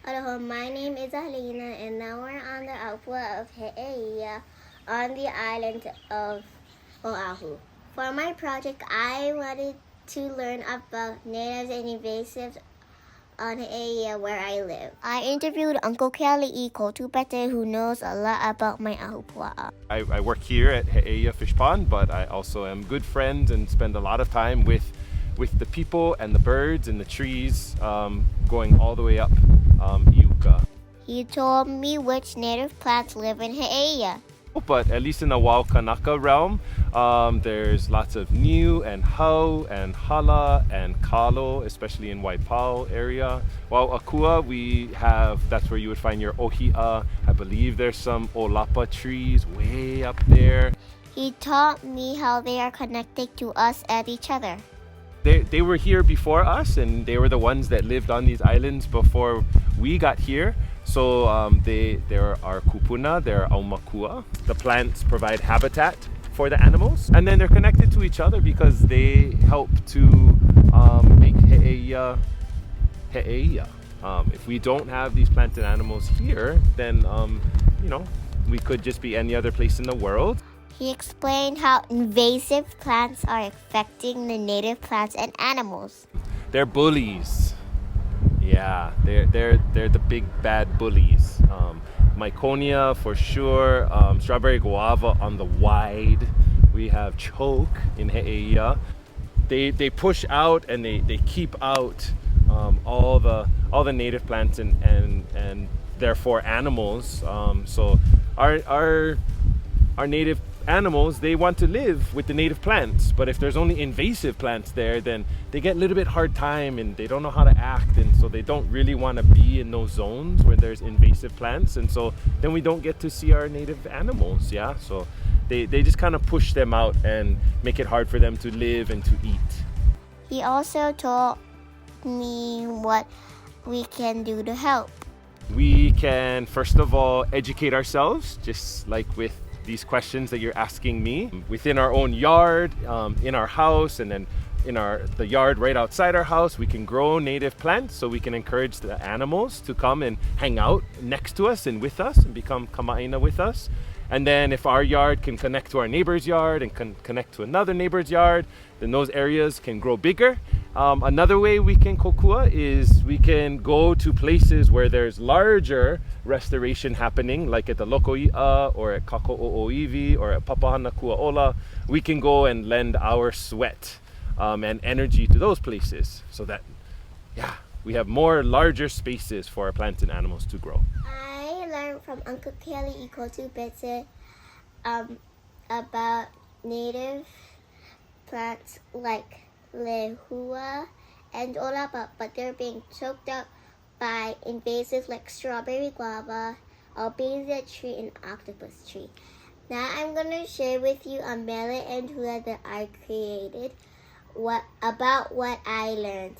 Hello, my name is Alina, and now we're on the outflow of He'eia on the island of Oahu. For my project, I wanted to learn about natives and invasives on He'eia where I live. I interviewed Uncle Kali'i Kotupete, who knows a lot about my ahupua'a. I work here at He'eia Fish Pond, but I also am good friends and spend a lot of time with the people and the birds and the trees, going all the way up Iuka. He told me which native plants live in He'eia. But at least in the Waukanaka realm, there's lots of niu and hau and hala and kalo, especially in Waipau area. While Akua, that's where you would find your ohia. I believe there's some olapa trees way up there. He taught me how they are connected to us and each other. They were here before us, and they were the ones that lived on these islands before we got here. So there are kupuna, there are aumakua. The plants provide habitat for the animals, and then they're connected to each other because they help to make He'eia. If we don't have these plants and animals here, then we could just be any other place in the world. He explained how invasive plants are affecting the native plants and animals. They're bullies. Yeah, they're the big bad bullies. Myconia for sure. Strawberry guava on the wide. We have choke in He'eia. They push out and they keep out all the native plants and therefore animals. So our native animals, they want to live with the native plants, but if there's only invasive plants there, then they get a little bit hard time and they don't know how to act, and so they don't really want to be in those zones where there's invasive plants, and so then we don't get to see our native animals. So they just kind of push them out and make it hard for them to live and to eat. He also told me what we can do to help. We can first of all educate ourselves, just like with these questions that you're asking me, within our own yard, in our house, and then in the yard right outside our house. We can grow native plants so we can encourage the animals to come and hang out next to us and with us and become kama'aina with us. And then if our yard can connect to our neighbor's yard and can connect to another neighbor's yard, then those areas can grow bigger. Another way we can kokua is we can go to places where there's larger restoration happening, like at the Lokoi'a or at Kako'o'iwi or at Papahana Kua'ola. We can go and lend our sweat and energy to those places so that, we have more larger spaces for our plants and animals to grow. I learned from Uncle Kali'i Kotupete about native plants like lehua and olapa, but they're being choked up by invasive like strawberry guava, albizia tree, and octopus tree. Now I'm going to share with you a mele and hula that I created about what I learned.